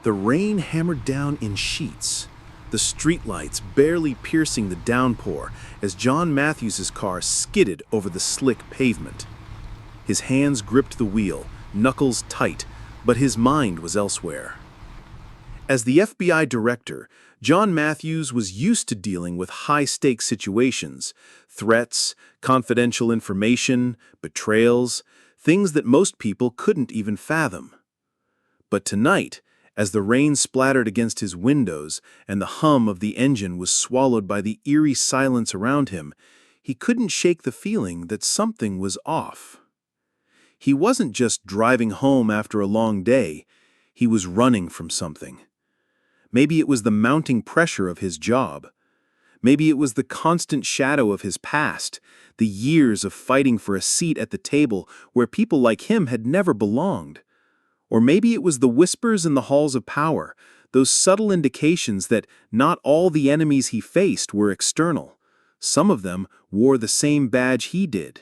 The rain hammered down in sheets, the streetlights barely piercing the downpour as John Matthews's car skidded over the slick pavement. His hands gripped the wheel, knuckles tight, but his mind was elsewhere. As the FBI director, John Matthews was used to dealing with high-stakes situations, threats, confidential information, betrayals, things that most people couldn't even fathom. But tonight, as the rain splattered against his windows and the hum of the engine was swallowed by the eerie silence around him, he couldn't shake the feeling that something was off. He wasn't just driving home after a long day, he was running from something. Maybe it was the mounting pressure of his job. Maybe it was the constant shadow of his past, the years of fighting for a seat at the table where people like him had never belonged. Or maybe it was the whispers in the halls of power, those subtle indications that not all the enemies he faced were external. Some of them wore the same badge he did.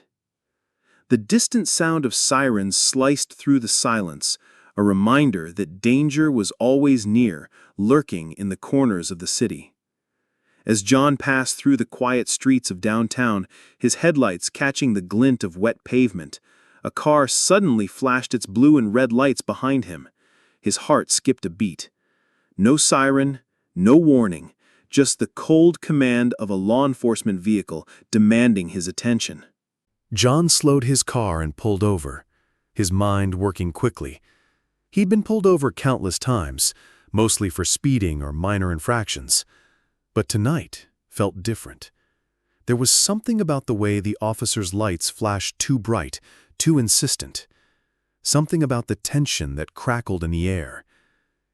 The distant sound of sirens sliced through the silence, a reminder that danger was always near, lurking in the corners of the city. As John passed through the quiet streets of downtown, his headlights catching the glint of wet pavement, a car suddenly flashed its blue and red lights behind him. His heart skipped a beat. No siren, no warning, just the cold command of a law enforcement vehicle demanding his attention. John slowed his car and pulled over, his mind working quickly. He'd been pulled over countless times, mostly for speeding or minor infractions. But tonight felt different. There was something about the way the officer's lights flashed too bright, too insistent. Something about the tension that crackled in the air.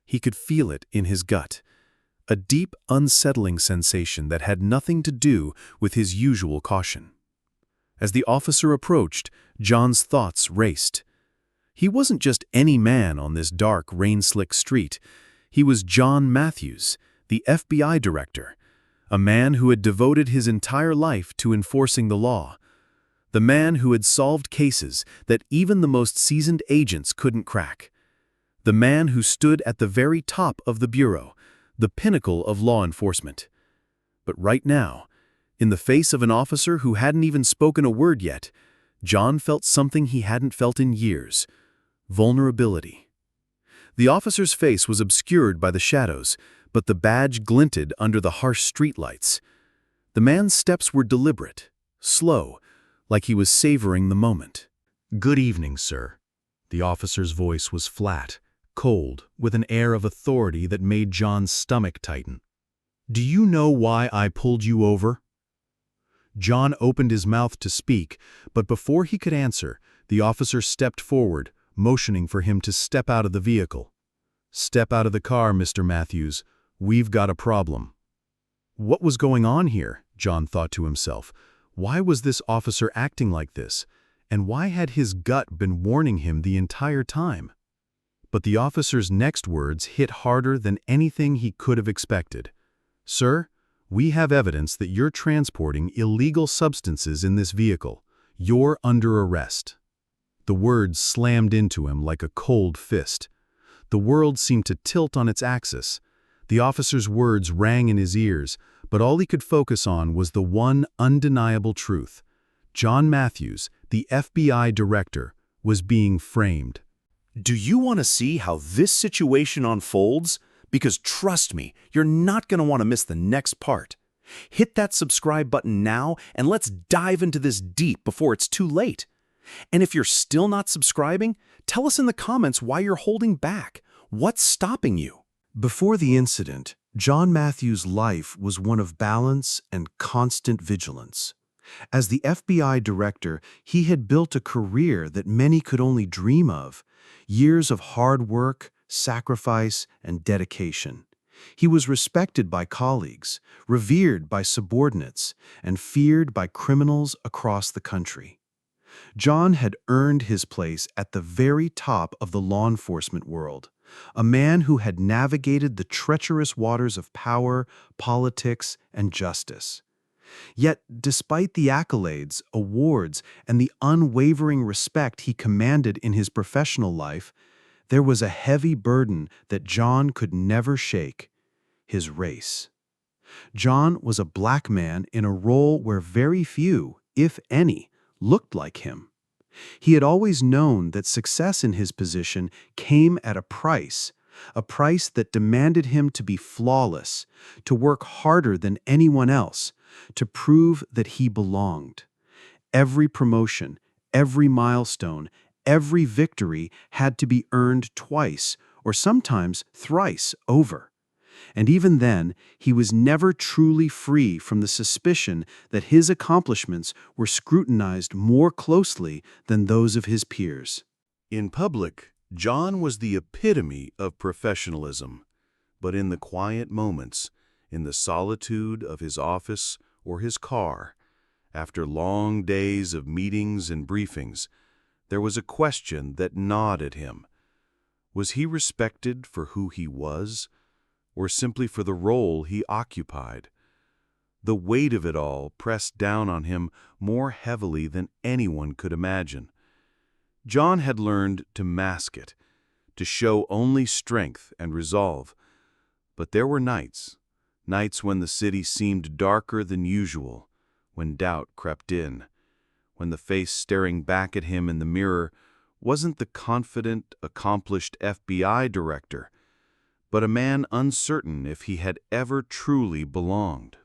He could feel it in his gut, a deep, unsettling sensation that had nothing to do with his usual caution. As the officer approached, John's thoughts raced. He wasn't just any man on this dark, rain-slick street. He was John Matthews, the FBI director, a man who had devoted his entire life to enforcing the law. The man who had solved cases that even the most seasoned agents couldn't crack. The man who stood at the very top of the bureau, the pinnacle of law enforcement. But right now, in the face of an officer who hadn't even spoken a word yet, John felt something he hadn't felt in years: vulnerability. The officer's face was obscured by the shadows, but the badge glinted under the harsh streetlights. The man's steps were deliberate, slow, like he was savoring the moment. "Good evening, sir." The officer's voice was flat, cold, with an air of authority that made John's stomach tighten. "Do you know why I pulled you over?" John opened his mouth to speak, but before he could answer, the officer stepped forward, motioning for him to step out of the vehicle. "Step out of the car, Mr. Matthews. We've got a problem." What was going on here? John thought to himself. Why was this officer acting like this? And why had his gut been warning him the entire time? But the officer's next words hit harder than anything he could have expected. "Sir, we have evidence that you're transporting illegal substances in this vehicle. You're under arrest." The words slammed into him like a cold fist. The world seemed to tilt on its axis. The officer's words rang in his ears, but all he could focus on was the one undeniable truth. John Matthews, the FBI director, was being framed. Do you want to see how this situation unfolds? Because trust me, you're not going to want to miss the next part. Hit that subscribe button now and let's dive into this deep before it's too late. And if you're still not subscribing, tell us in the comments why you're holding back. What's stopping you? Before the incident, John Matthews' life was one of balance and constant vigilance. As the FBI director, he had built a career that many could only dream of. Years of hard work, sacrifice, and dedication. He was respected by colleagues, revered by subordinates, and feared by criminals across the country. John had earned his place at the very top of the law enforcement world, a man who had navigated the treacherous waters of power, politics, and justice. Yet, despite the accolades, awards, and the unwavering respect he commanded in his professional life, There was a heavy burden that John could never shake: his race. John was a black man in a role where very few, if any, looked like him. He had always known that success in his position came at a price that demanded him to be flawless, to work harder than anyone else, to prove that he belonged. Every promotion, every milestone, every victory had to be earned twice, or sometimes thrice over. And even then, he was never truly free from the suspicion that his accomplishments were scrutinized more closely than those of his peers. In public, John was the epitome of professionalism, but in the quiet moments, in the solitude of his office or his car, after long days of meetings and briefings, there was a question that gnawed at him. Was he respected for who he was, or simply for the role he occupied? The weight of it all pressed down on him more heavily than anyone could imagine. John had learned to mask it, to show only strength and resolve. But there were nights when the city seemed darker than usual, when doubt crept in, when the face staring back at him in the mirror wasn't the confident, accomplished FBI director, but a man uncertain if he had ever truly belonged.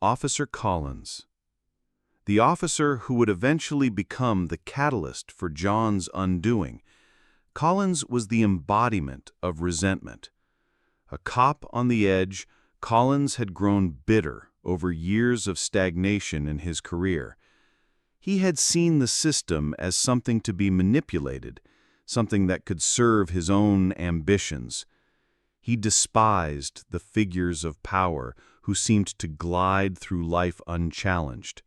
Officer Collins. The officer who would eventually become the catalyst for John's undoing. Collins was the embodiment of resentment. A cop on the edge, Collins had grown bitter over years of stagnation in his career. He had seen the system as something to be manipulated, something that could serve his own ambitions. He despised the figures of power who seemed to glide through life unchallenged.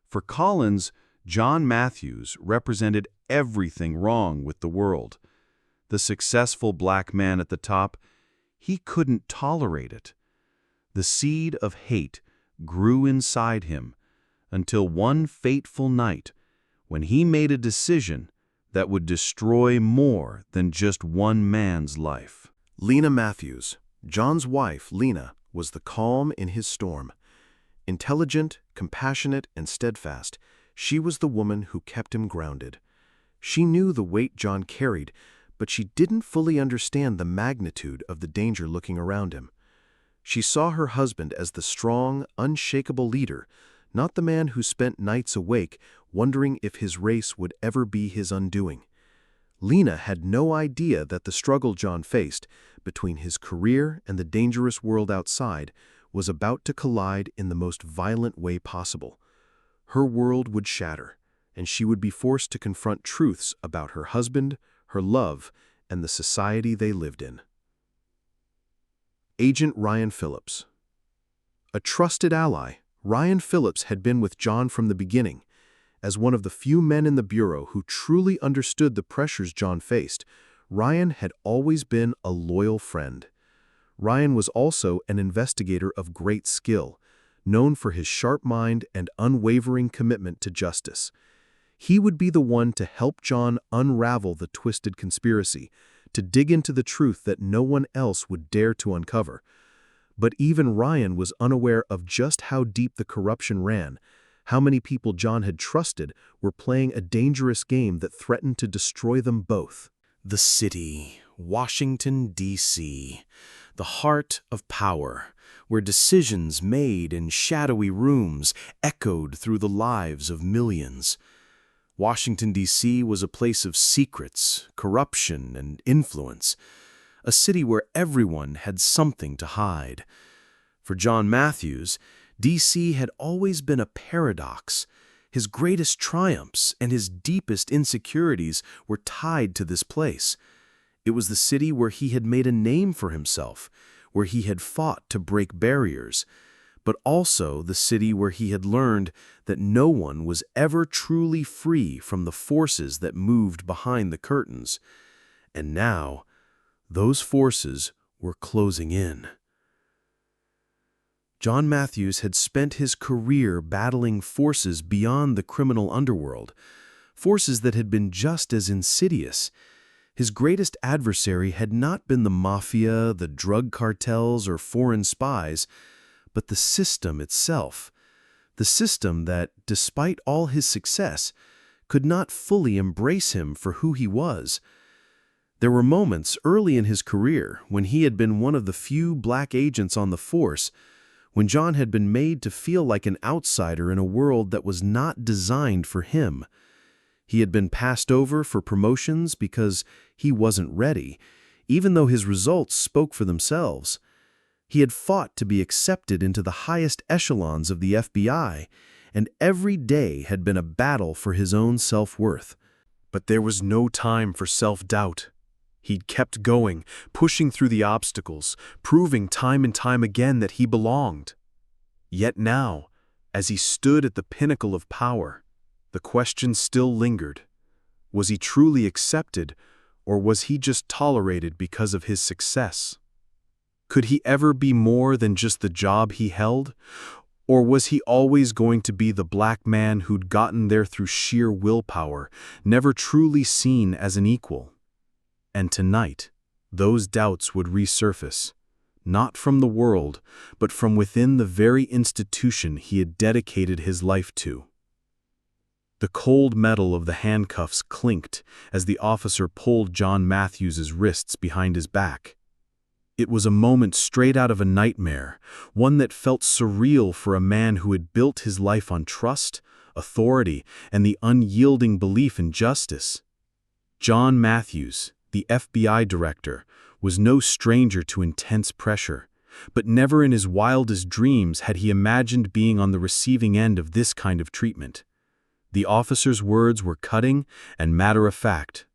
For Collins, John Matthews represented everything wrong with the world. The successful black man at the top, he couldn't tolerate it. The seed of hate grew inside him until one fateful night when he made a decision that would destroy more than just one man's life. Lena Matthews, John's wife, Lena, was the calm in his storm. Intelligent, compassionate, and steadfast, she was the woman who kept him grounded. She knew the weight John carried, but she didn't fully understand the magnitude of the danger looking around him. She saw her husband as the strong, unshakable leader, not the man who spent nights awake wondering if his race would ever be his undoing. Lena had no idea that the struggle John faced between his career and the dangerous world outside was about to collide in the most violent way possible. Her world would shatter, and she would be forced to confront truths about her husband, her love, and the society they lived in. Agent Ryan Phillips. A trusted ally, Ryan Phillips had been with John from the beginning. As one of the few men in the Bureau who truly understood the pressures John faced, Ryan had always been a loyal friend. Ryan was also an investigator of great skill, known for his sharp mind and unwavering commitment to justice. He would be the one to help John unravel the twisted conspiracy, to dig into the truth that no one else would dare to uncover. But even Ryan was unaware of just how deep the corruption ran. How many people John had trusted were playing a dangerous game that threatened to destroy them both. The city, Washington, D.C., the heart of power, where decisions made in shadowy rooms echoed through the lives of millions. Washington, D.C. was a place of secrets, corruption, and influence, a city where everyone had something to hide. For John Matthews, D.C. had always been a paradox. His greatest triumphs and his deepest insecurities were tied to this place. It was the city where he had made a name for himself, where he had fought to break barriers, but also the city where he had learned that no one was ever truly free from the forces that moved behind the curtains. And now, those forces were closing in. John Matthews had spent his career battling forces beyond the criminal underworld, forces that had been just as insidious. His greatest adversary had not been the mafia, the drug cartels, or foreign spies, but the system itself. The system that, despite all his success, could not fully embrace him for who he was. There were moments early in his career when he had been one of the few black agents on the force, when John had been made to feel like an outsider in a world that was not designed for him. He had been passed over for promotions because he wasn't ready, even though his results spoke for themselves. He had fought to be accepted into the highest echelons of the FBI, and every day had been a battle for his own self-worth. But there was no time for self-doubt. He'd kept going, pushing through the obstacles, proving time and time again that he belonged. Yet now, as he stood at the pinnacle of power, the question still lingered. Was he truly accepted, or was he just tolerated because of his success? Could he ever be more than just the job he held? Or was he always going to be the black man who'd gotten there through sheer willpower, never truly seen as an equal? And tonight, those doubts would resurface, not from the world, but from within the very institution he had dedicated his life to. The cold metal of the handcuffs clinked as the officer pulled John Matthews's wrists behind his back. It was a moment straight out of a nightmare, one that felt surreal for a man who had built his life on trust, authority, and the unyielding belief in justice. John Matthews, the FBI director, was no stranger to intense pressure, but never in his wildest dreams had he imagined being on the receiving end of this kind of treatment. The officer's words were cutting and matter-of-fact.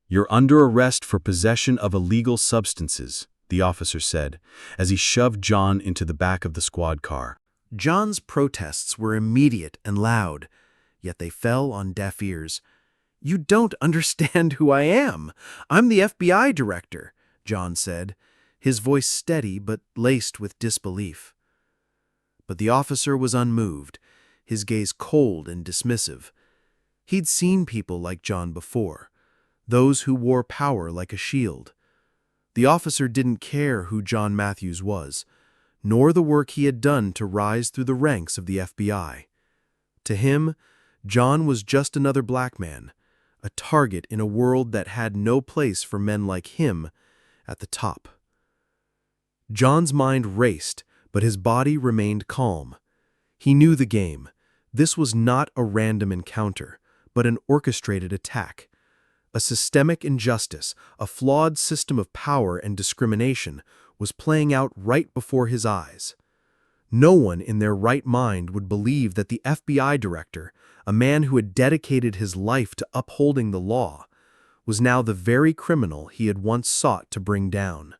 "You're under arrest for possession of illegal substances," the officer said, as he shoved John into the back of the squad car. John's protests were immediate and loud, yet they fell on deaf ears. "You don't understand who I am. I'm the FBI director," John said, his voice steady but laced with disbelief. But the officer was unmoved, his gaze cold and dismissive. He'd seen people like John before, those who wore power like a shield. The officer didn't care who John Matthews was, nor the work he had done to rise through the ranks of the FBI. To him, John was just another black man, a target in a world that had no place for men like him at the top. John's mind raced, but his body remained calm. He knew the game. This was not a random encounter, but an orchestrated attack. A systemic injustice, a flawed system of power and discrimination, was playing out right before his eyes. No one in their right mind would believe that the FBI director, a man who had dedicated his life to upholding the law, was now the very criminal he had once sought to bring down.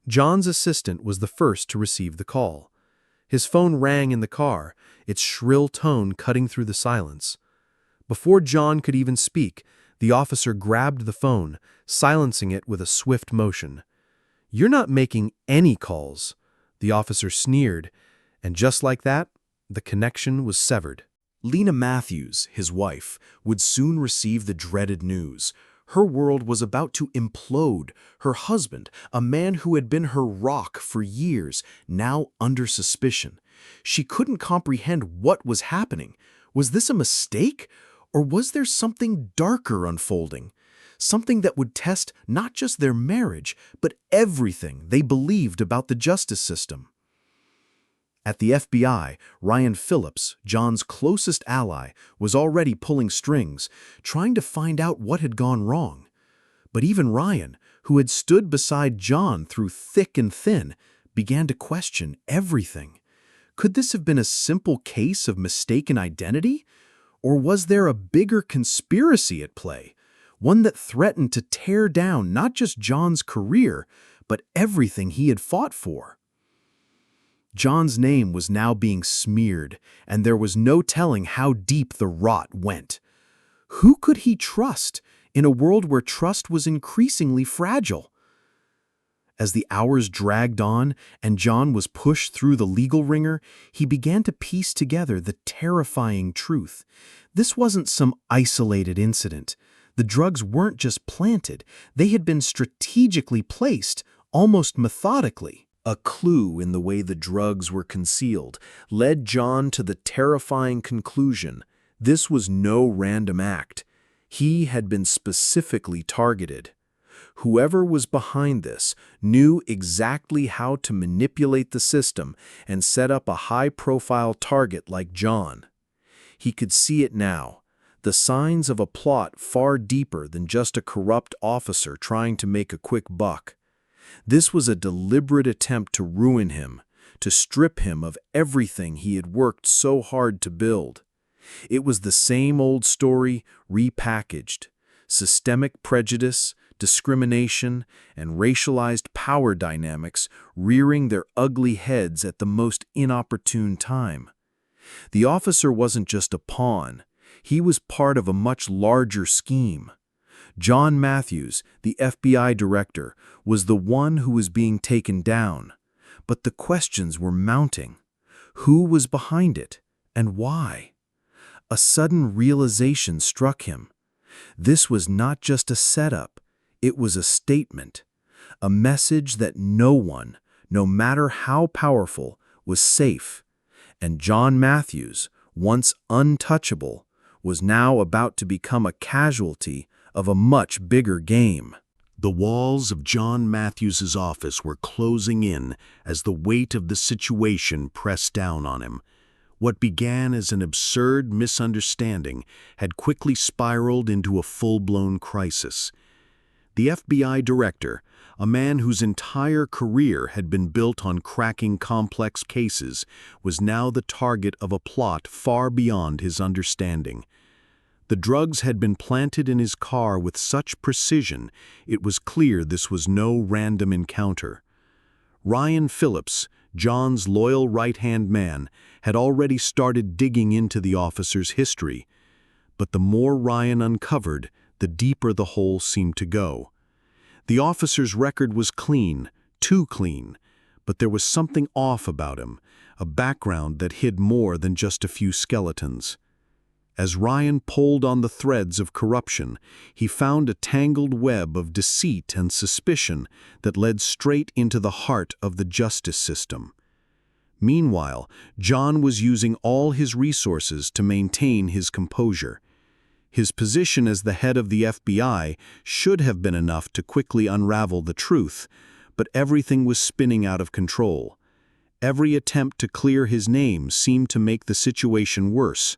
John's assistant was the first to receive the call. His phone rang in the car, its shrill tone cutting through the silence. Before John could even speak, the officer grabbed the phone, silencing it with a swift motion. "You're not making any calls," the officer sneered, and just like that, the connection was severed. Lena Matthews, his wife, would soon receive the dreaded news. Her world was about to implode. Her husband, a man who had been her rock for years, now under suspicion. She couldn't comprehend what was happening. Was this a mistake? Or was there something darker unfolding? Something that would test not just their marriage, but everything they believed about the justice system. At the FBI, Ryan Phillips, John's closest ally, was already pulling strings, trying to find out what had gone wrong. But even Ryan, who had stood beside John through thick and thin, began to question everything. Could this have been a simple case of mistaken identity? Or was there a bigger conspiracy at play, one that threatened to tear down not just John's career, but everything he had fought for? John's name was now being smeared, and there was no telling how deep the rot went. Who could he trust in a world where trust was increasingly fragile? As the hours dragged on and John was pushed through the legal ringer, he began to piece together the terrifying truth. This wasn't some isolated incident. The drugs weren't just planted, they had been strategically placed, almost methodically. A clue in the way the drugs were concealed led John to the terrifying conclusion: this was no random act. He had been specifically targeted. Whoever was behind this knew exactly how to manipulate the system and set up a high-profile target like John. He could see it now, the signs of a plot far deeper than just a corrupt officer trying to make a quick buck. This was a deliberate attempt to ruin him, to strip him of everything he had worked so hard to build. It was the same old story repackaged: systemic prejudice, discrimination, and racialized power dynamics rearing their ugly heads at the most inopportune time. The officer wasn't just a pawn, he was part of a much larger scheme. John Matthews, the FBI director, was the one who was being taken down. But the questions were mounting. Who was behind it, and why? A sudden realization struck him. This was not just a setup, it was a statement, a message that no one, no matter how powerful, was safe. And John Matthews, once untouchable, was now about to become a casualty of a much bigger game. The walls of John Matthews's office were closing in as the weight of the situation pressed down on him. What began as an absurd misunderstanding had quickly spiraled into a full-blown crisis. The FBI director, a man whose entire career had been built on cracking complex cases, was now the target of a plot far beyond his understanding. The drugs had been planted in his car with such precision, it was clear this was no random encounter. Ryan Phillips, John's loyal right-hand man, had already started digging into the officer's history. But the more Ryan uncovered, the deeper the hole seemed to go. The officer's record was clean, too clean, but there was something off about him, a background that hid more than just a few skeletons. As Ryan pulled on the threads of corruption, he found a tangled web of deceit and suspicion that led straight into the heart of the justice system. Meanwhile, John was using all his resources to maintain his composure. His position as the head of the FBI should have been enough to quickly unravel the truth, but everything was spinning out of control. Every attempt to clear his name seemed to make the situation worse.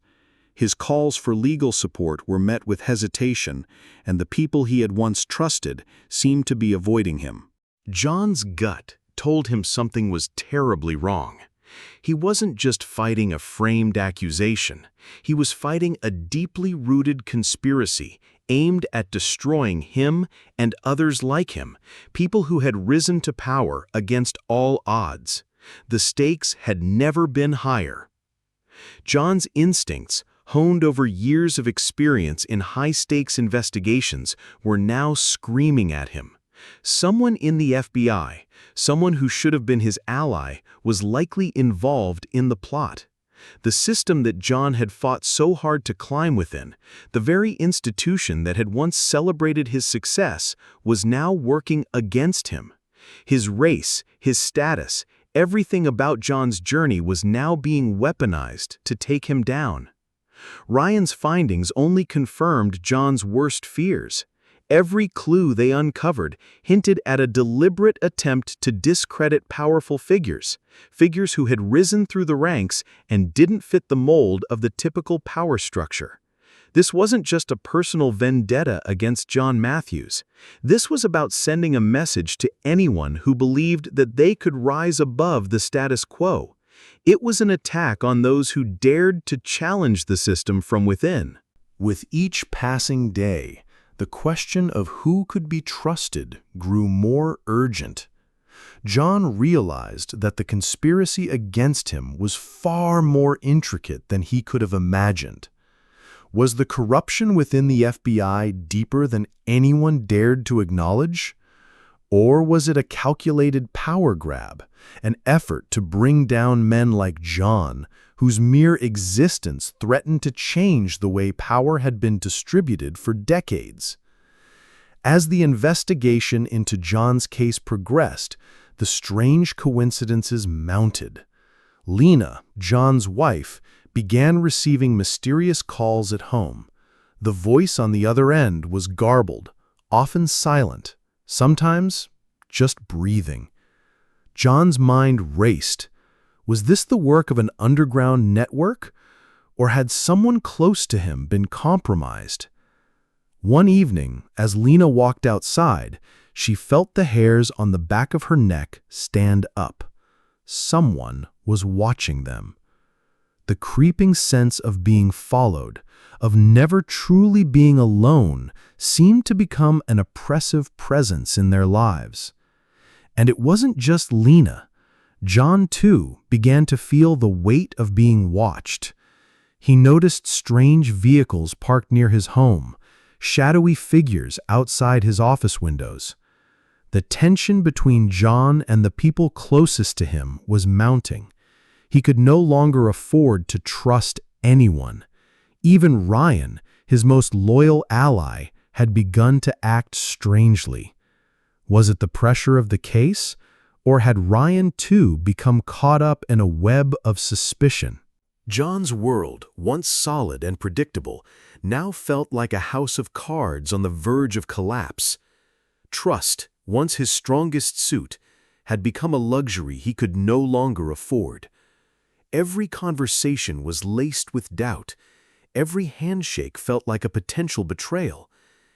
His calls for legal support were met with hesitation, and the people he had once trusted seemed to be avoiding him. John's gut told him something was terribly wrong. He wasn't just fighting a framed accusation. He was fighting a deeply rooted conspiracy aimed at destroying him and others like him, people who had risen to power against all odds. The stakes had never been higher. John's instincts, honed over years of experience in high-stakes investigations, were now screaming at him. Someone in the FBI, someone who should have been his ally, was likely involved in the plot. The system that John had fought so hard to climb within, the very institution that had once celebrated his success, was now working against him. His race, his status, everything about John's journey was now being weaponized to take him down. Ryan's findings only confirmed John's worst fears. Every clue they uncovered hinted at a deliberate attempt to discredit powerful figures who had risen through the ranks and didn't fit the mold of the typical power structure. This wasn't just a personal vendetta against John Matthews. This was about sending a message to anyone who believed that they could rise above the status quo. It was an attack on those who dared to challenge the system from within. With each passing day, the question of who could be trusted grew more urgent. John realized that the conspiracy against him was far more intricate than he could have imagined. Was the corruption within the FBI deeper than anyone dared to acknowledge? Or was it a calculated power grab, an effort to bring down men like John, whose mere existence threatened to change the way power had been distributed for decades? As the investigation into John's case progressed, the strange coincidences mounted. Lena, John's wife, began receiving mysterious calls at home. The voice on the other end was garbled, often silent, sometimes just breathing. John's mind raced. Was this the work of an underground network, or had someone close to him been compromised? One evening, as Lena walked outside, she felt the hairs on the back of her neck stand up. Someone was watching them. The creeping sense of being followed, of never truly being alone, seemed to become an oppressive presence in their lives. And it wasn't just Lena. John, too, began to feel the weight of being watched. He noticed strange vehicles parked near his home, shadowy figures outside his office windows. The tension between John and the people closest to him was mounting. He could no longer afford to trust anyone. Even Ryan, his most loyal ally, had begun to act strangely. Was it the pressure of the case, or had Ryan too become caught up in a web of suspicion? John's world, once solid and predictable, now felt like a house of cards on the verge of collapse. Trust, once his strongest suit, had become a luxury he could no longer afford. Every conversation was laced with doubt. Every handshake felt like a potential betrayal.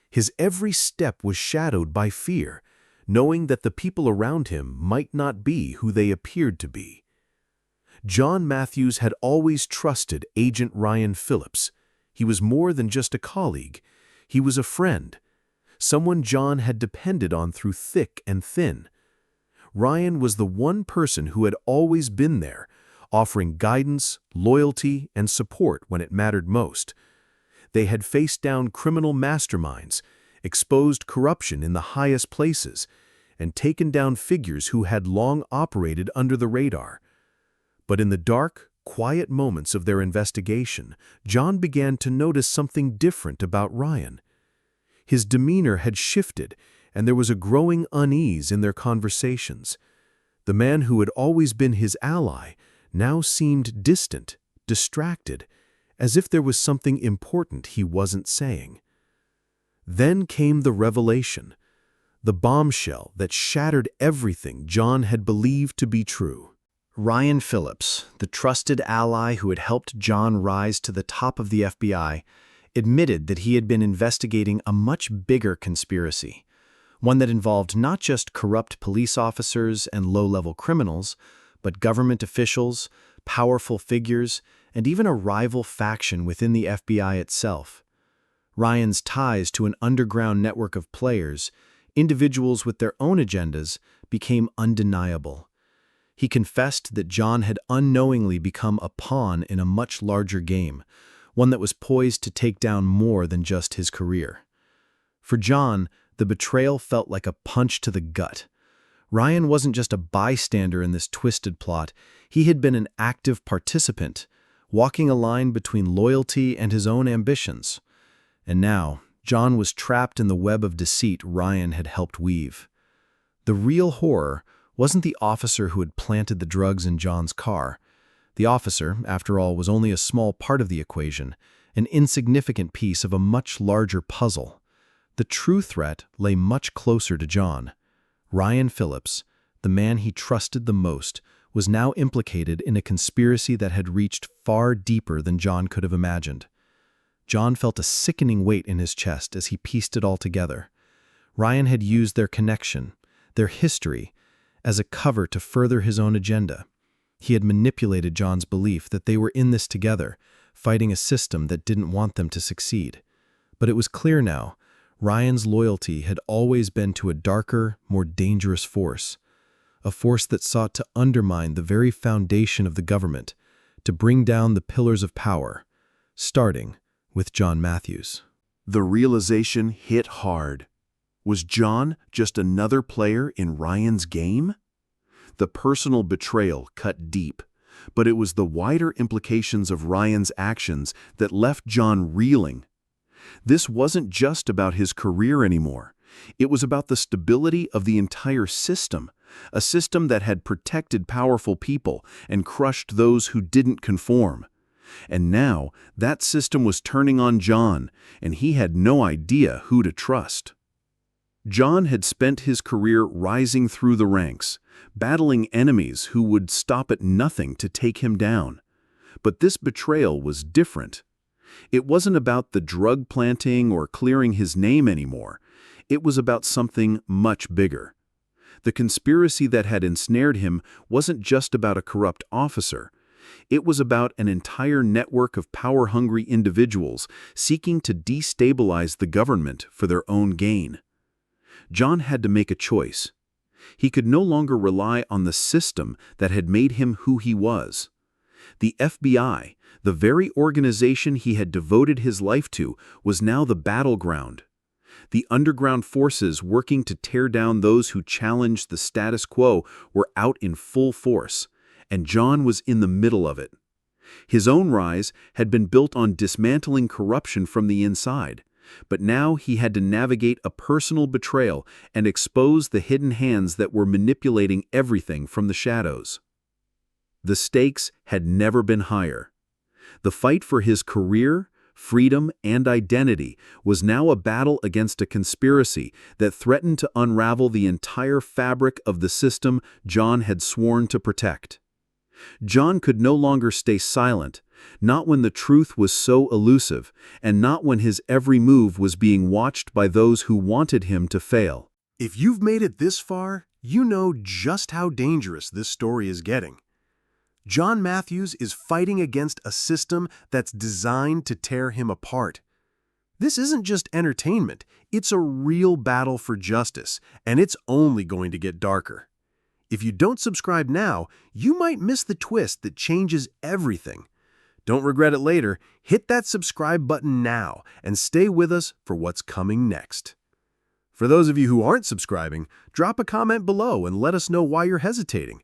His every step was shadowed by fear, knowing that the people around him might not be who they appeared to be. John Matthews had always trusted Agent Ryan Phillips. He was more than just a colleague. He was a friend, someone John had depended on through thick and thin. Ryan was the one person who had always been there, offering guidance, loyalty, and support when it mattered most. They had faced down criminal masterminds, exposed corruption in the highest places, and taken down figures who had long operated under the radar. But in the dark, quiet moments of their investigation, John began to notice something different about Ryan. His demeanor had shifted, and there was a growing unease in their conversations. The man who had always been his ally now seemed distant, distracted, as if there was something important he wasn't saying. Then came the revelation, the bombshell that shattered everything John had believed to be true. Ryan Phillips, the trusted ally who had helped John rise to the top of the FBI, admitted that he had been investigating a much bigger conspiracy, one that involved not just corrupt police officers and low-level criminals, but government officials, powerful figures, and even a rival faction within the FBI itself. Ryan's ties to an underground network of players, individuals with their own agendas, became undeniable. He confessed that John had unknowingly become a pawn in a much larger game, one that was poised to take down more than just his career. For John, the betrayal felt like a punch to the gut. Ryan wasn't just a bystander in this twisted plot, he had been an active participant, walking a line between loyalty and his own ambitions. And now, John was trapped in the web of deceit Ryan had helped weave. The real horror wasn't the officer who had planted the drugs in John's car. The officer, after all, was only a small part of the equation, an insignificant piece of a much larger puzzle. The true threat lay much closer to John. Ryan Phillips, the man he trusted the most, was now implicated in a conspiracy that had reached far deeper than John could have imagined. John felt a sickening weight in his chest as he pieced it all together. Ryan had used their connection, their history, as a cover to further his own agenda. He had manipulated John's belief that they were in this together, fighting a system that didn't want them to succeed. But it was clear now, Ryan's loyalty had always been to a darker, more dangerous force, a force that sought to undermine the very foundation of the government, to bring down the pillars of power, starting with John Matthews. The realization hit hard. Was John just another player in Ryan's game? The personal betrayal cut deep, but it was the wider implications of Ryan's actions that left John reeling. This wasn't just about his career anymore. It was about the stability of the entire system, a system that had protected powerful people and crushed those who didn't conform. And now, that system was turning on John, and he had no idea who to trust. John had spent his career rising through the ranks, battling enemies who would stop at nothing to take him down. But this betrayal was different. It wasn't about the drug planting or clearing his name anymore. It was about something much bigger. The conspiracy that had ensnared him wasn't just about a corrupt officer. It was about an entire network of power-hungry individuals seeking to destabilize the government for their own gain. John had to make a choice. He could no longer rely on the system that had made him who he was. The FBI, the very organization he had devoted his life to, was now the battleground. The underground forces working to tear down those who challenged the status quo were out in full force, and John was in the middle of it. His own rise had been built on dismantling corruption from the inside, but now he had to navigate a personal betrayal and expose the hidden hands that were manipulating everything from the shadows. The stakes had never been higher. The fight for his career, freedom, and identity was now a battle against a conspiracy that threatened to unravel the entire fabric of the system John had sworn to protect. John could no longer stay silent, not when the truth was so elusive, and not when his every move was being watched by those who wanted him to fail. If you've made it this far, you know just how dangerous this story is getting. John Matthews is fighting against a system that's designed to tear him apart. This isn't just entertainment, it's a real battle for justice, and it's only going to get darker. If you don't subscribe now, you might miss the twist that changes everything. Don't regret it later. Hit that subscribe button now and stay with us for what's coming next. For those of you who aren't subscribing, drop a comment below and let us know why you're hesitating.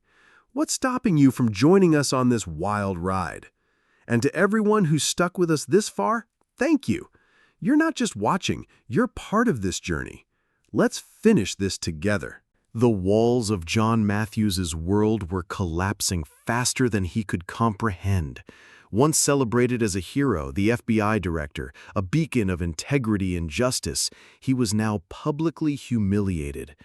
What's stopping you from joining us on this wild ride? And to everyone who's stuck with us this far, thank you. You're not just watching, you're part of this journey. Let's finish this together. The walls of John Matthews's world were collapsing faster than he could comprehend. Once celebrated as a hero, the FBI director, a beacon of integrity and justice, he was now publicly humiliated.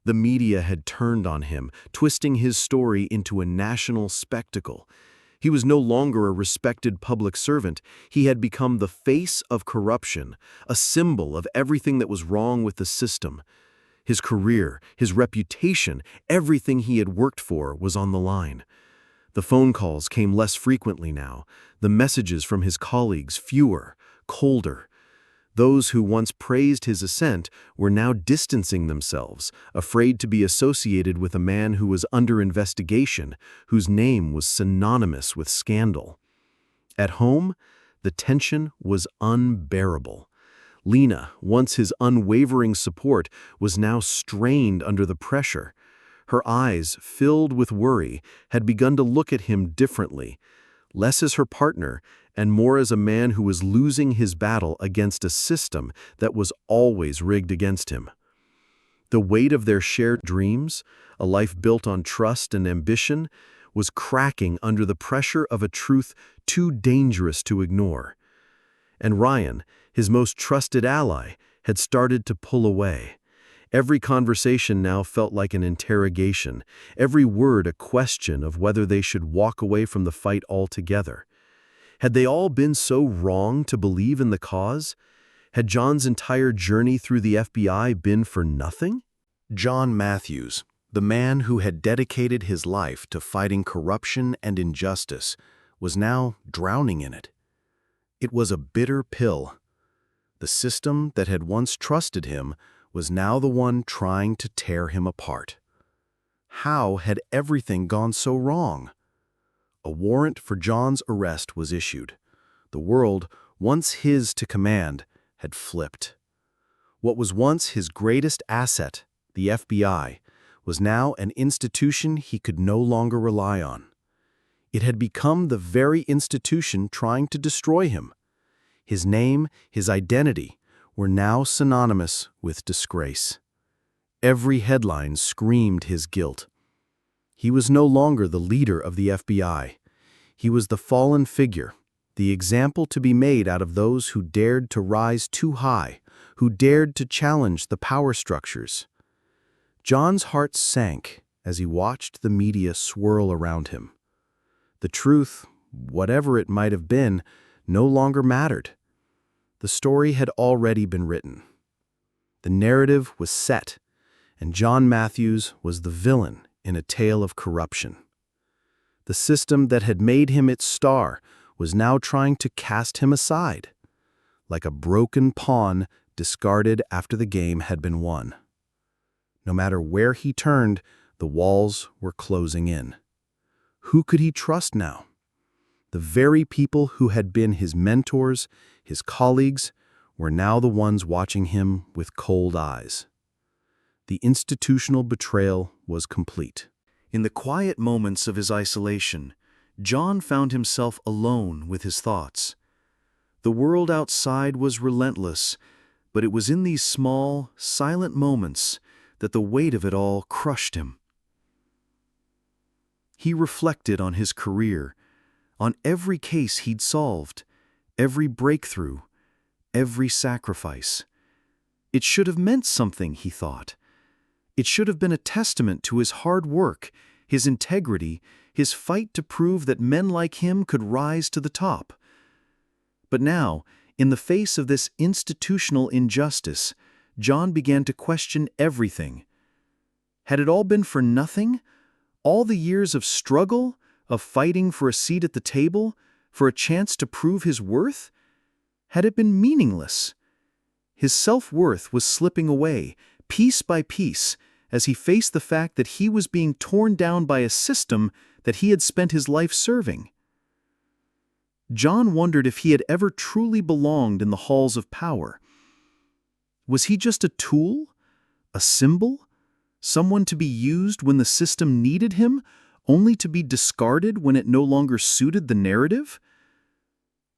The media had turned on him, twisting his story into a national spectacle. He was no longer a respected public servant. He had become the face of corruption, a symbol of everything that was wrong with the system. His career, his reputation, everything he had worked for was on the line. The phone calls came less frequently now, the messages from his colleagues fewer, colder. Those who once praised his ascent were now distancing themselves, afraid to be associated with a man who was under investigation, whose name was synonymous with scandal. At home, the tension was unbearable. Lena, once his unwavering support, was now strained under the pressure. Her eyes, filled with worry, had begun to look at him differently, less as her partner and more as a man who was losing his battle against a system that was always rigged against him. The weight of their shared dreams, a life built on trust and ambition, was cracking under the pressure of a truth too dangerous to ignore. And Ryan, his most trusted ally, had started to pull away. Every conversation now felt like an interrogation, every word a question of whether they should walk away from the fight altogether. Had they all been so wrong to believe in the cause? Had John's entire journey through the FBI been for nothing? John Matthews, the man who had dedicated his life to fighting corruption and injustice, was now drowning in it. It was a bitter pill. The system that had once trusted him was now the one trying to tear him apart. How had everything gone so wrong? A warrant for John's arrest was issued. The world, once his to command, had flipped. What was once his greatest asset, the FBI, was now an institution he could no longer rely on. It had become the very institution trying to destroy him. His name, his identity, were now synonymous with disgrace. Every headline screamed his guilt. He was no longer the leader of the FBI. He was the fallen figure, the example to be made out of those who dared to rise too high, who dared to challenge the power structures. John's heart sank as he watched the media swirl around him. The truth, whatever it might have been, no longer mattered. The story had already been written. The narrative was set, and John Matthews was the villain in a tale of corruption. The system that had made him its star was now trying to cast him aside, like a broken pawn discarded after the game had been won. No matter where he turned, the walls were closing in. Who could he trust now? The very people who had been his mentors, his colleagues, were now the ones watching him with cold eyes. The institutional betrayal was complete. In the quiet moments of his isolation, John found himself alone with his thoughts. The world outside was relentless, but it was in these small, silent moments that the weight of it all crushed him. He reflected on his career, on every case he'd solved, every breakthrough, every sacrifice. It should have meant something, he thought. It should have been a testament to his hard work, his integrity, his fight to prove that men like him could rise to the top. But now, in the face of this institutional injustice, John began to question everything. Had it all been for nothing? All the years of struggle, of fighting for a seat at the table, for a chance to prove his worth? Had it been meaningless? His self-worth was slipping away, piece by piece, as he faced the fact that he was being torn down by a system that he had spent his life serving. John wondered if he had ever truly belonged in the halls of power. Was he just a tool? A symbol? Someone to be used when the system needed him, only to be discarded when it no longer suited the narrative?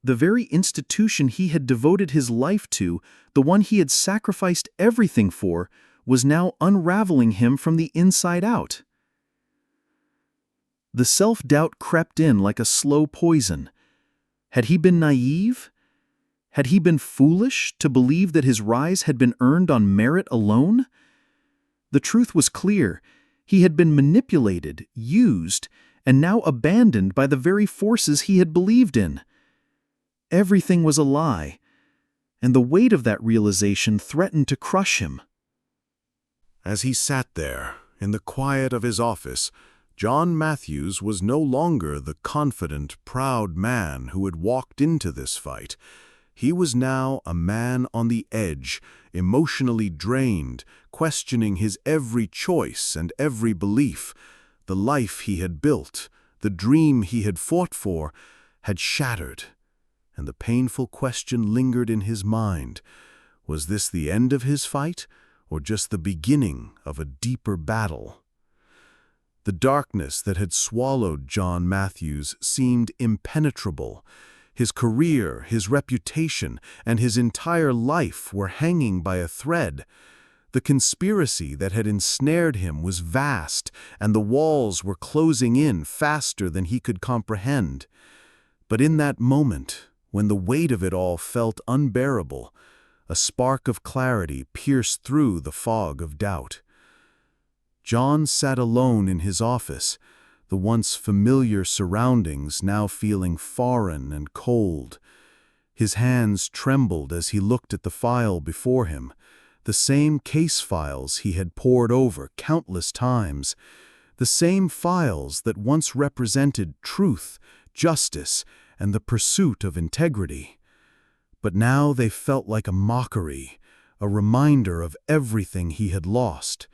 The very institution he had devoted his life to, the one he had sacrificed everything for, was now unraveling him from the inside out. The self-doubt crept in like a slow poison. Had he been naive? Had he been foolish to believe that his rise had been earned on merit alone? The truth was clear. He had been manipulated, used, and now abandoned by the very forces he had believed in. Everything was a lie, and the weight of that realization threatened to crush him. As he sat there, in the quiet of his office, John Matthews was no longer the confident, proud man who had walked into this fight. He was now a man on the edge, emotionally drained, questioning his every choice and every belief. The life he had built, the dream he had fought for, had shattered. And the painful question lingered in his mind. Was this the end of his fight, or just the beginning of a deeper battle? The darkness that had swallowed John Matthews seemed impenetrable. His career, his reputation, and his entire life were hanging by a thread. The conspiracy that had ensnared him was vast, and the walls were closing in faster than he could comprehend. But in that moment, when the weight of it all felt unbearable, a spark of clarity pierced through the fog of doubt. John sat alone in his office, the once familiar surroundings now feeling foreign and cold. His hands trembled as he looked at the file before him, the same case files he had pored over countless times, the same files that once represented truth, justice, and the pursuit of integrity. But now they felt like a mockery, a reminder of everything he had lost.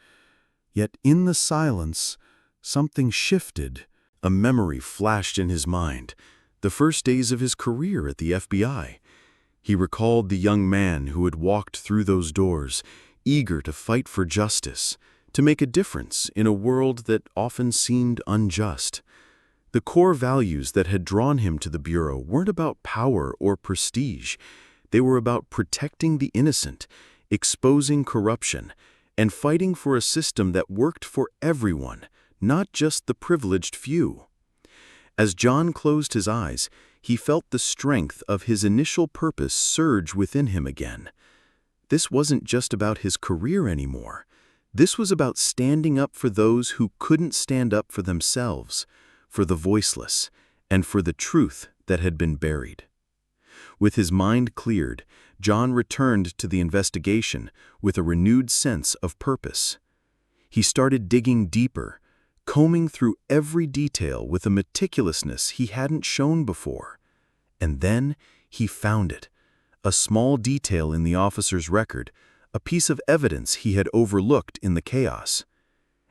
Yet in the silence, something shifted. A memory flashed in his mind, the first days of his career at the FBI. He recalled the young man who had walked through those doors, eager to fight for justice, to make a difference in a world that often seemed unjust. The core values that had drawn him to the Bureau weren't about power or prestige. They were about protecting the innocent, exposing corruption, and fighting for a system that worked for everyone, not just the privileged few. As John closed his eyes, he felt the strength of his initial purpose surge within him again. This wasn't just about his career anymore. This was about standing up for those who couldn't stand up for themselves, for the voiceless, and for the truth that had been buried. With his mind cleared, John returned to the investigation with a renewed sense of purpose. He started digging deeper, combing through every detail with a meticulousness he hadn't shown before. And then he found it, a small detail in the officer's record, a piece of evidence he had overlooked in the chaos.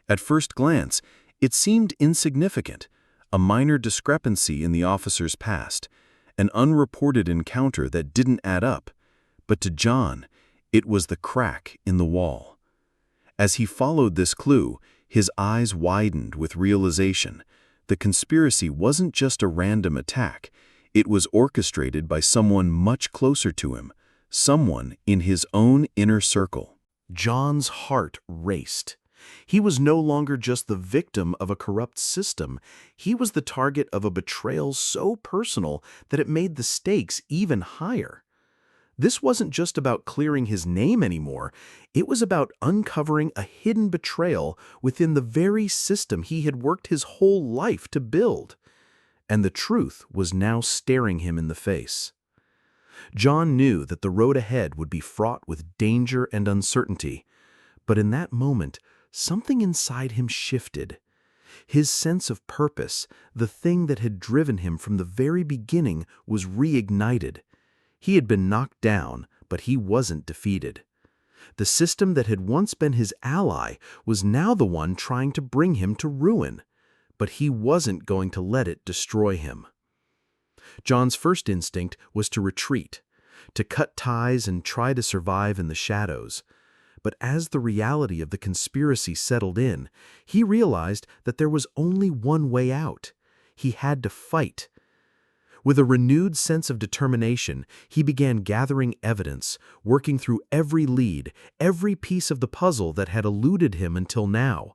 At first glance, it seemed insignificant, a minor discrepancy in the officer's past, an unreported encounter that didn't add up. But to John, it was the crack in the wall. As he followed this clue, his eyes widened with realization. The conspiracy wasn't just a random attack. It was orchestrated by someone much closer to him, someone in his own inner circle. John's heart raced. He was no longer just the victim of a corrupt system. He was the target of a betrayal so personal that it made the stakes even higher. This wasn't just about clearing his name anymore. It was about uncovering a hidden betrayal within the very system he had worked his whole life to build. And the truth was now staring him in the face. John knew that the road ahead would be fraught with danger and uncertainty, but in that moment, something inside him shifted. His sense of purpose, the thing that had driven him from the very beginning, was reignited. He had been knocked down, but he wasn't defeated. The system that had once been his ally was now the one trying to bring him to ruin, but he wasn't going to let it destroy him. John's first instinct was to retreat, to cut ties and try to survive in the shadows. But as the reality of the conspiracy settled in, he realized that there was only one way out. He had to fight. With a renewed sense of determination, he began gathering evidence, working through every lead, every piece of the puzzle that had eluded him until now.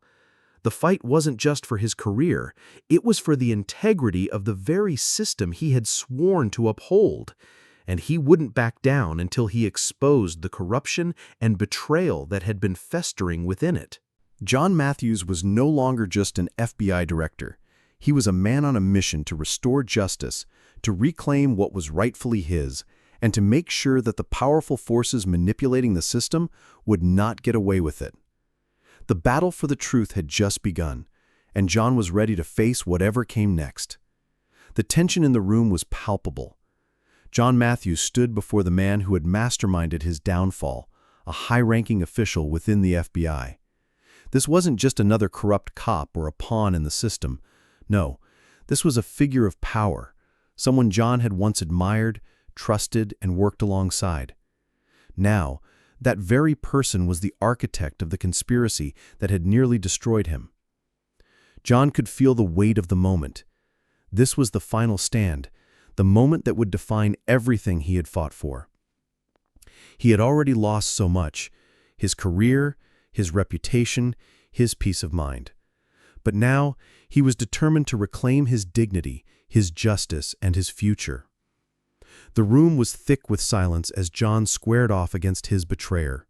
The fight wasn't just for his career, it was for the integrity of the very system he had sworn to uphold. And he wouldn't back down until he exposed the corruption and betrayal that had been festering within it. John Matthews was no longer just an FBI director. He was a man on a mission to restore justice, to reclaim what was rightfully his, and to make sure that the powerful forces manipulating the system would not get away with it. The battle for the truth had just begun, and John was ready to face whatever came next. The tension in the room was palpable. John Matthews stood before the man who had masterminded his downfall, a high-ranking official within the FBI. This wasn't just another corrupt cop or a pawn in the system. No, this was a figure of power, someone John had once admired, trusted, and worked alongside. Now, that very person was the architect of the conspiracy that had nearly destroyed him. John could feel the weight of the moment. This was the final stand, the moment that would define everything he had fought for. He had already lost so much: his career, his reputation, his peace of mind. But now, he was determined to reclaim his dignity, his justice, and his future. The room was thick with silence as John squared off against his betrayer.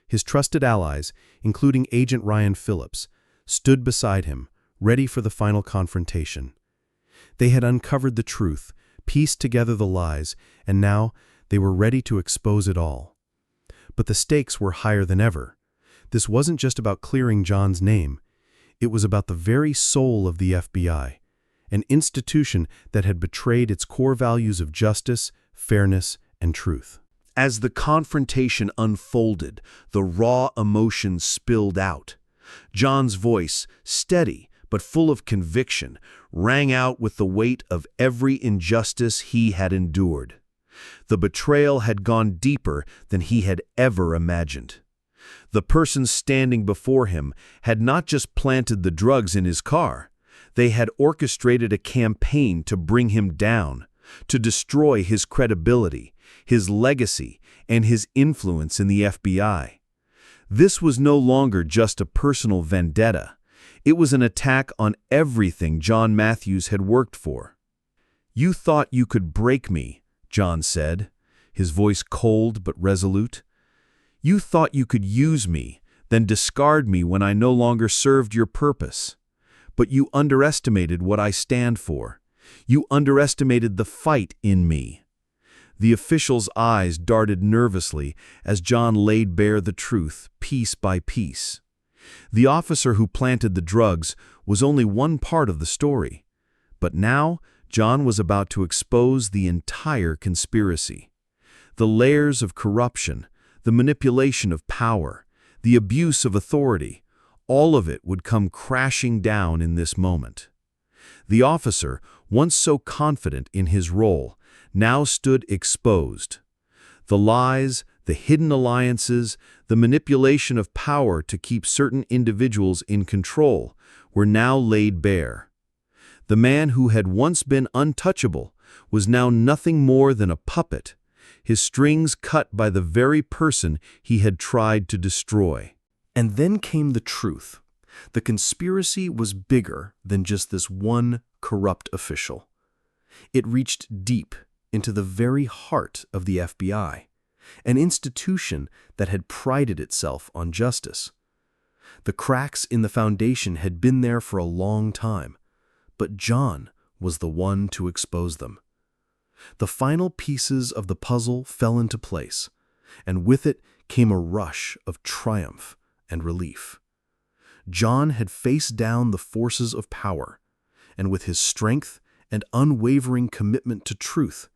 His trusted allies, including Agent Ryan Phillips, stood beside him, ready for the final confrontation. They had uncovered the truth, pieced together the lies, and now they were ready to expose it all. But the stakes were higher than ever. This wasn't just about clearing John's name. It was about the very soul of the FBI, an institution that had betrayed its core values of justice, fairness, and truth. As the confrontation unfolded, the raw emotions spilled out. John's voice, steady but full of conviction, rang out with the weight of every injustice he had endured. The betrayal had gone deeper than he had ever imagined. The person standing before him had not just planted the drugs in his car, they had orchestrated a campaign to bring him down, to destroy his credibility, his legacy, and his influence in the FBI. This was no longer just a personal vendetta. It was an attack on everything John Matthews had worked for. "You thought you could break me," John said, his voice cold but resolute. "You thought you could use me, then discard me when I no longer served your purpose. But you underestimated what I stand for. You underestimated the fight in me." The official's eyes darted nervously as John laid bare the truth, piece by piece. The officer who planted the drugs was only one part of the story. But now, John was about to expose the entire conspiracy. The layers of corruption, the manipulation of power, the abuse of authority, all of it would come crashing down in this moment. The officer, once so confident in his role, now stood exposed. The lies, the hidden alliances, the manipulation of power to keep certain individuals in control were now laid bare. The man who had once been untouchable was now nothing more than a puppet, his strings cut by the very person he had tried to destroy. And then came the truth. The conspiracy was bigger than just this one corrupt official. It reached deep into the very heart of the FBI, an institution that had prided itself on justice. The cracks in the foundation had been there for a long time, but John was the one to expose them. The final pieces of the puzzle fell into place, and with it came a rush of triumph and relief. John had faced down the forces of power, and with his strength and unwavering commitment to truth,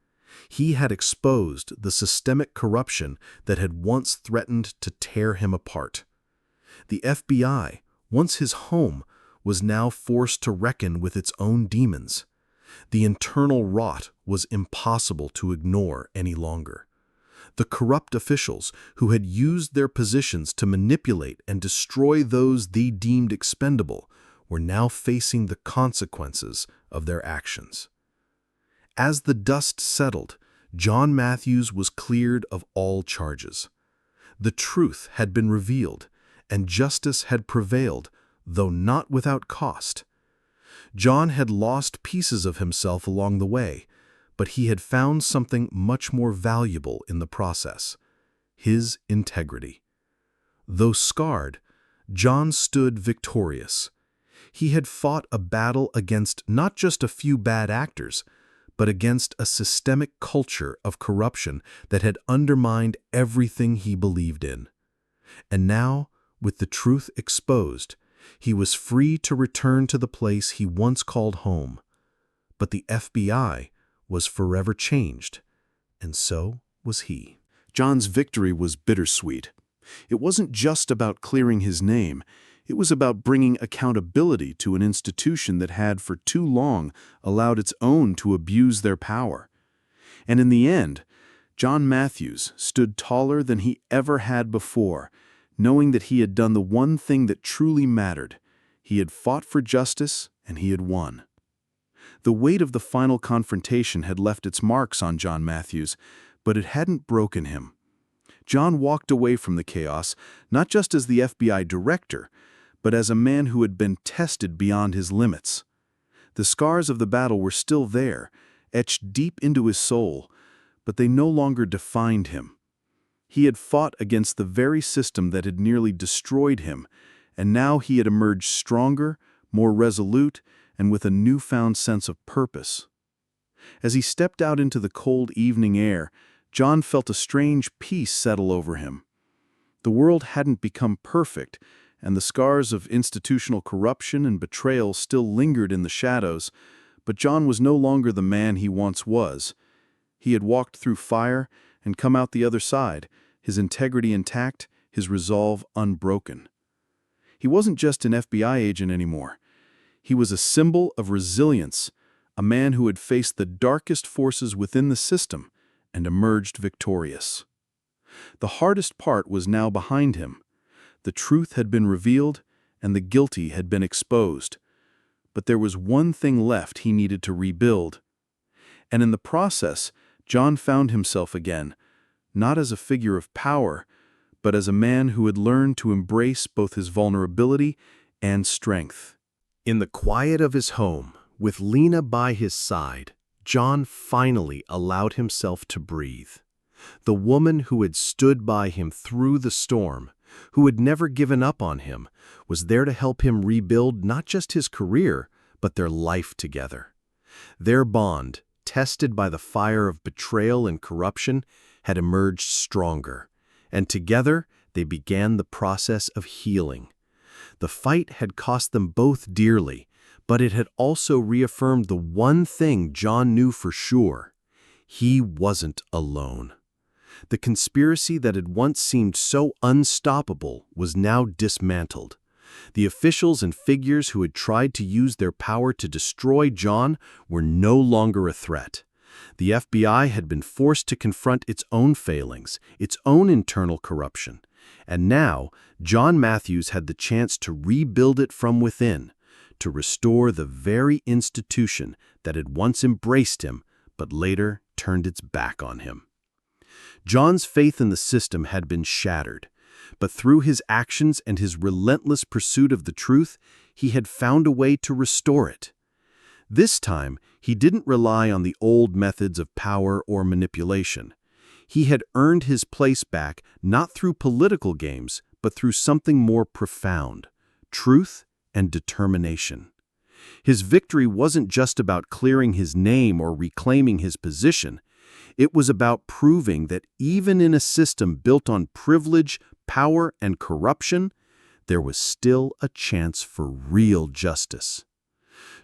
he had exposed the systemic corruption that had once threatened to tear him apart. The FBI, once his home, was now forced to reckon with its own demons. The internal rot was impossible to ignore any longer. The corrupt officials who had used their positions to manipulate and destroy those they deemed expendable were now facing the consequences of their actions. As the dust settled, John Matthews was cleared of all charges. The truth had been revealed, and justice had prevailed, though not without cost. John had lost pieces of himself along the way, but he had found something much more valuable in the process: his integrity. Though scarred, John stood victorious. He had fought a battle against not just a few bad actors, but against a systemic culture of corruption that had undermined everything he believed in. And now, with the truth exposed, he was free to return to the place he once called home. But the FBI was forever changed, and so was he. John's victory was bittersweet. It wasn't just about clearing his name. It was about bringing accountability to an institution that had for too long allowed its own to abuse their power. And in the end, John Matthews stood taller than he ever had before, knowing that he had done the one thing that truly mattered. He had fought for justice, and he had won. The weight of the final confrontation had left its marks on John Matthews, but it hadn't broken him. John walked away from the chaos, not just as the FBI director, but as a man who had been tested beyond his limits. The scars of the battle were still there, etched deep into his soul, but they no longer defined him. He had fought against the very system that had nearly destroyed him, and now he had emerged stronger, more resolute, and with a newfound sense of purpose. As he stepped out into the cold evening air, John felt a strange peace settle over him. The world hadn't become perfect, and the scars of institutional corruption and betrayal still lingered in the shadows, but John was no longer the man he once was. He had walked through fire and come out the other side, his integrity intact, his resolve unbroken. He wasn't just an FBI agent anymore. He was a symbol of resilience, a man who had faced the darkest forces within the system and emerged victorious. The hardest part was now behind him. The truth had been revealed, and the guilty had been exposed. But there was one thing left he needed to rebuild. And in the process, John found himself again, not as a figure of power, but as a man who had learned to embrace both his vulnerability and strength. In the quiet of his home, with Lena by his side, John finally allowed himself to breathe. The woman who had stood by him through the storm, who had never given up on him, was there to help him rebuild not just his career, but their life together. Their bond, tested by the fire of betrayal and corruption, had emerged stronger, and together they began the process of healing. The fight had cost them both dearly, but it had also reaffirmed the one thing John knew for sure: he wasn't alone. The conspiracy that had once seemed so unstoppable was now dismantled. The officials and figures who had tried to use their power to destroy John were no longer a threat. The FBI had been forced to confront its own failings, its own internal corruption. And now, John Matthews had the chance to rebuild it from within, to restore the very institution that had once embraced him, but later turned its back on him. John's faith in the system had been shattered, but through his actions and his relentless pursuit of the truth, he had found a way to restore it. This time, he didn't rely on the old methods of power or manipulation. He had earned his place back not through political games, but through something more profound: truth and determination. His victory wasn't just about clearing his name or reclaiming his position. It was about proving that even in a system built on privilege, power, and corruption, there was still a chance for real justice.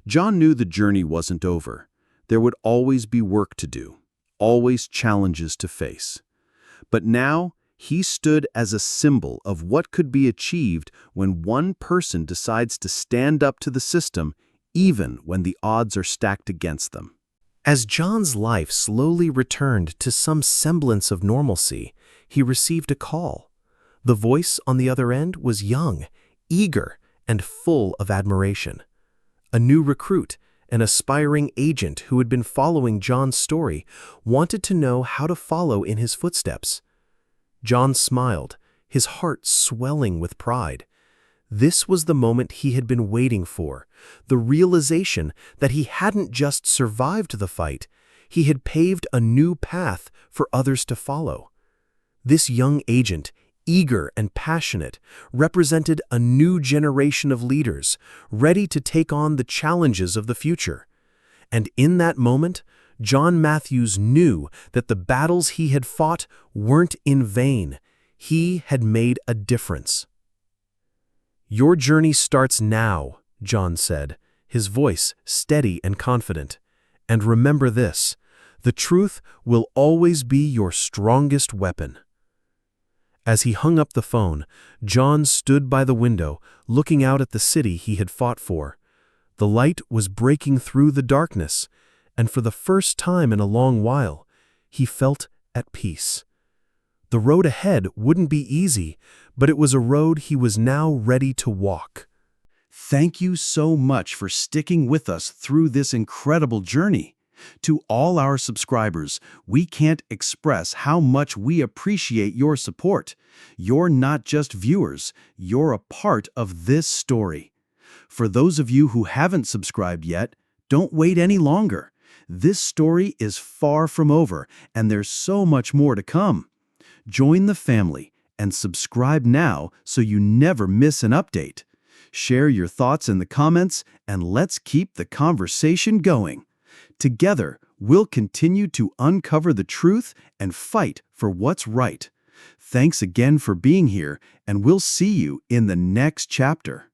John knew the journey wasn't over. There would always be work to do, always challenges to face. But now, he stood as a symbol of what could be achieved when one person decides to stand up to the system, even when the odds are stacked against them. As John's life slowly returned to some semblance of normalcy, he received a call. The voice on the other end was young, eager, and full of admiration. A new recruit, an aspiring agent who had been following John's story, wanted to know how to follow in his footsteps. John smiled, his heart swelling with pride. This was the moment he had been waiting for, the realization that he hadn't just survived the fight, he had paved a new path for others to follow. This young agent, eager and passionate, represented a new generation of leaders, ready to take on the challenges of the future. And in that moment, John Matthews knew that the battles he had fought weren't in vain. He had made a difference. "Your journey starts now," John said, his voice steady and confident. "And remember this: the truth will always be your strongest weapon." As he hung up the phone, John stood by the window, looking out at the city he had fought for. The light was breaking through the darkness, and for the first time in a long while, he felt at peace. The road ahead wouldn't be easy, but it was a road he was now ready to walk. Thank you so much for sticking with us through this incredible journey. To all our subscribers, we can't express how much we appreciate your support. You're not just viewers, you're a part of this story. For those of you who haven't subscribed yet, don't wait any longer. This story is far from over, and there's so much more to come. Join the family and subscribe now so you never miss an update. Share your thoughts in the comments, and let's keep the conversation going. Together, we'll continue to uncover the truth and fight for what's right. Thanks again for being here, and we'll see you in the next chapter.